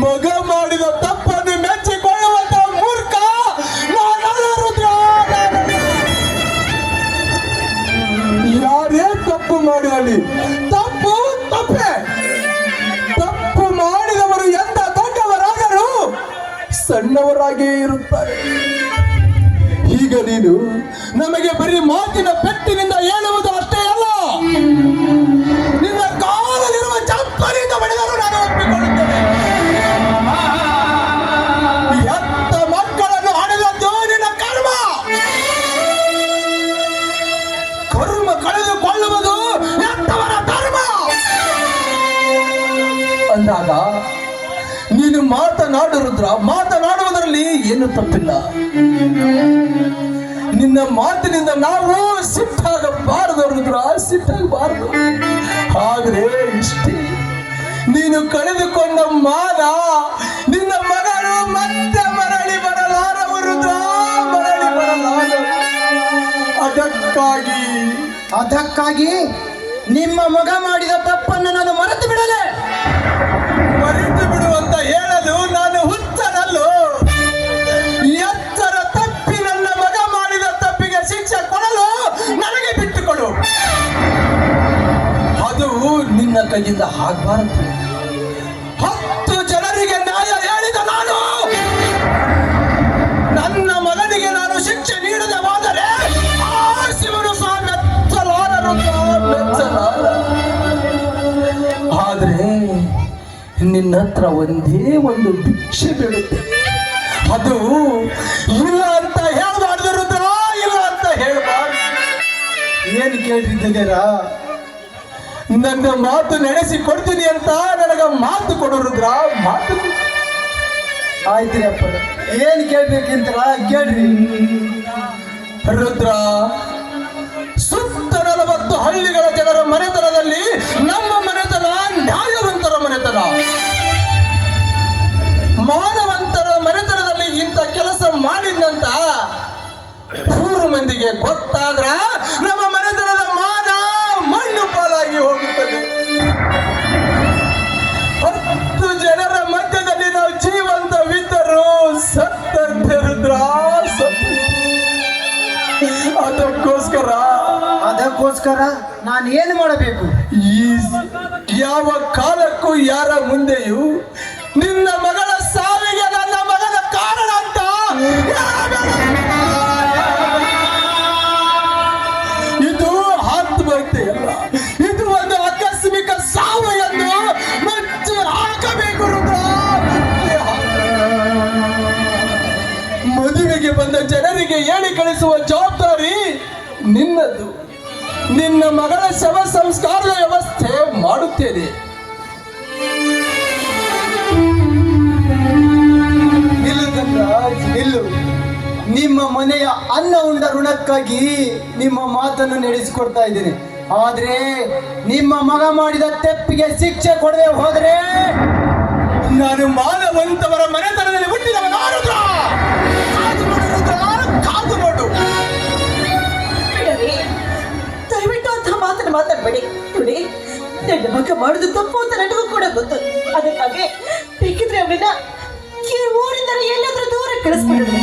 ಮಗ ಮಾಡಿದ ತಪ್ಪನ್ನು ಮೆಚ್ಚಿಕೊಳ್ಳುವಂತ ಮೂರ್ಖ ನಾನಲ್ಲ ರುದ್ರ. ಯಾರೇ ತಪ್ಪು ಮಾಡಲಿ ತಪ್ಪು ತಪ್ಪೇ. ತಪ್ಪು ಮಾಡಿದವರು ಎಂತ ದೊಡ್ಡವರಾದರೂ ಸಣ್ಣವರಾಗಿಯೇ ಇರುತ್ತಾರೆ. ಈಗ ನೀನು ನಮಗೆ ಬರೀ ಮಾತಿನ ಪೆಟ್ಟಿನಿಂದ ಹೇಳುವುದು ಅಷ್ಟೇ ಅಲ್ಲ, ನಿನ್ನ ಕಾಲಲ್ಲಿರುವ ಚಪ್ಪಲಿಂದ ಬಡಿದರೂ ನಾನು ಒಪ್ಪಿಕೊಳ್ಳುತ್ತೇನೆ. ಎತ್ತ ಮಕ್ಕಳನ್ನು ಹಡೆದದ್ದು ನಿನ್ನ ಕರ್ಮ. ಕರ್ಮ ಕಳೆದುಕೊಳ್ಳುವುದು ಎತ್ತವರ ಧರ್ಮ ಅಂದಾಗ ನೀನು ಮಾತನಾಡುವುದ್ರ ಮಾತನಾಡುವುದರಲ್ಲಿ ಏನು ತಪ್ಪಿಲ್ಲ. ನಿನ್ನ ಮಾತಿನಿಂದ ನಾವು ಸಿಟ್ಟಾಗಬಾರದು ರುದ್ರ, ಸಿಟ್ಟಾಗಬಾರದು. ಆದ್ರೆ ಇಷ್ಟೇ, ನೀನು ಕಳೆದುಕೊಂಡ ಮಾನ ನಿನ್ನ ಮಗಳು ಮತ್ತೆ ಮರಳಿ ಬರಲಾರವು ರುದ್ರ, ಮರಳಿ ಬರಲಾರ. ಅದಕ್ಕಾಗಿ ನಿಮ್ಮ ಮಗ ಮಾಡಿದ ತಪ್ಪನ್ನು ನಾನು ಮರೆತು ಬಿಡಲೆ. ಮರೆತು ಬಿಡುವಂತ ಹೇಳಲು ನಾನು ಹುಚ್ಚನಲ್ಲೋ. ಎತ್ತರ ತಪ್ಪಿ ನನ್ನ ಮಗ ಮಾಡಿದ ತಪ್ಪಿಗೆ ಶಿಕ್ಷೆ ಕೊಡಲು ನನಗೆ ಬಿಟ್ಟುಕೊಡು. ಅದು ನಿನ್ನ ಕೈಯಿಂದ ಆಗಬಾರದು. 10 ಜನರಿಗೆ ನ್ಯಾಯ ಹೇಳಿದ ನಾನು ನನ್ನ ಮಗನಿಗೆ ನಾನು ಶಿಕ್ಷೆ ನೀಡದೆ ಹೋದರೆ ಆ ಶಿವನು ಸಹ ಮೆಚ್ಚಲಾರ. ಆದ್ರೆ ನಿನ್ನ ಹತ್ರ ಒಂದೇ ಒಂದು ಭಿಕ್ಷೆ ಬೇಡುತ್ತೇನೆ. ಅದು ಇಲ್ಲ ಅಂತ ಹೇಳಬಾರ್ದು ರುದ್ರ, ಇಲ್ಲ ಅಂತ ಹೇಳಬಾರ್ದು. ಏನು ಕೇಳ್ತಿದ್ದೀರಾ? ನನ್ನ ಮಾತು ನಡೆಸಿ ಕೊಡ್ತೀನಿ ಅಂತ ನನಗ ಮಾತು ಕೊಡು ರುದ್ರ, ಮಾತು. ಆಯ್ತ್ರಿ ಅಪ್ಪ, ಏನು ಕೇಳ್ಬೇಕಂತ ಕೇಳ್ರಿ. ರುದ್ರ, ಸುತ್ತ 40 ಹಳ್ಳಿಗಳ ಜನರ ಮನೆತನದಲ್ಲಿ ನಮ್ಮ ಮನೆತನ ನ್ಯಾಯವಂತರ ಮನೆತನ. ಮಾನವಂತರ ಮನೆತನದಲ್ಲಿ ಇಂಥ ಕೆಲಸ ಮಾಡಿದಂತ 3 ಮಂದಿಗೆ ಗೊತ್ತಾದ್ರ ನಮ್ಮ ಮನೆತನದ ಮಾನ ಮಣ್ಣು ಪಾಲಾಗಿ ಹೋಗುತ್ತದೆ. 10 ಜನರ ಮಧ್ಯದಲ್ಲಿ ನಾವು ಜೀವಂತವಿದ್ದರೂ ಸತ್ತಂತೆ ರುದ್ರ, ಅದಕ್ಕೋಸ್ಕರ ನಾನು ಏನು ಮಾಡಬೇಕು? ಯಾವ ಕಾಲಕ್ಕೂ ಯಾರ ಮುಂದೆಯೂ ನಿನ್ನ ಮಗಳ ಸಾವಿಗೆ ನನ್ನ ಮಗನ ಕಾರಣ ಅಂತ ಇದು ಆತ್ಮಹತ್ಯೆ ಅಲ್ಲ, ಇದು ಒಂದು ಆಕಸ್ಮಿಕ ಸಾವು ಎಂದು ಮುಚ್ಚಿ ಹಾಕಬೇಕು ರುದ್ರ. ಮದುವೆಗೆ ಬಂದ ಜನರಿಗೆ ಹೇಳಿ ಕಳಿಸುವ ಜವಾಬ್ದಾರಿ ನಿನ್ನದು. ನಿನ್ನ ಮಗಳ ಶವ ಸಂಸ್ಕಾರದ ವ್ಯವಸ್ಥೆ ಮಾಡುತ್ತೇನೆ. ನಿಲ್ಲು. ನಿಮ್ಮ ಮನೆಯ ಅನ್ನ ಉಂಡ ಋಣಕ್ಕಾಗಿ ನಿಮ್ಮ ಮಾತನ್ನು ನಡೆಸಿಕೊಡ್ತಾ ಇದ್ದೇನೆ. ಆದ್ರೆ ನಿಮ್ಮ ಮಗ ಮಾಡಿದ ತಪ್ಪಿಗೆ ಶಿಕ್ಷೆ ಕೊಡದೆ ಹೋದ್ರೆ ನಾನು ಮಾನವಂತವರ ಮನೆತನದಲ್ಲಿ ಹುಟ್ಟಿದವನಾರುದ್ರ. ಕಾದು ನೋಡು. ದಯವಿಟ್ಟು ಅಂತ ಮಾತನ್ನು ಮಾತಾಡಬೇಡಿ. ನೋಡಿ, ನನ್ನ ಮಗ ಮಾಡುದು ತಪ್ಪು ಅಂತ ನನಗೂ ಕೂಡ ಗೊತ್ತು. ಅದಕ್ಕಾಗಿ ಬೇಕಿದ್ರೆ ಅವಳನ್ನ ಊರಿಂದ ಎಲ್ಲಾದ್ರೂ ದೂರ ಕಳಿಸ್ಬಿಡೋದು.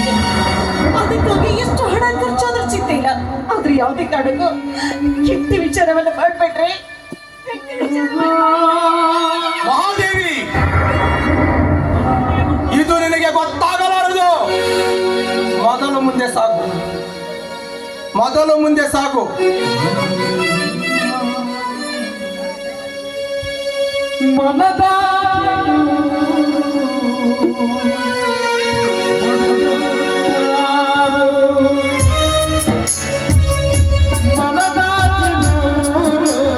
ಅದಕ್ಕಾಗಿ ಎಷ್ಟು ಹಣ ಖರ್ಚಾದ್ರೂ ಚಿಂತೆ ಇಲ್ಲ. ಆದ್ರೆ ಯಾವುದೇ ಕಾರಣಕ್ಕೂ ಕೆಟ್ಟ ವಿಚಾರವನ್ನ ಮಾಡ್ಬೇಡ್ರಿ. ಮಹಾದೇವಿ, ಇದು ನಿನಗೆ ಗೊತ್ತಾಗಲಾರದು. ಮೊದಲು ಮುಂದೆ ಸಾಗು, ಮೊದಲು ಮುಂದೆ ಸಾಗು. ಮನದ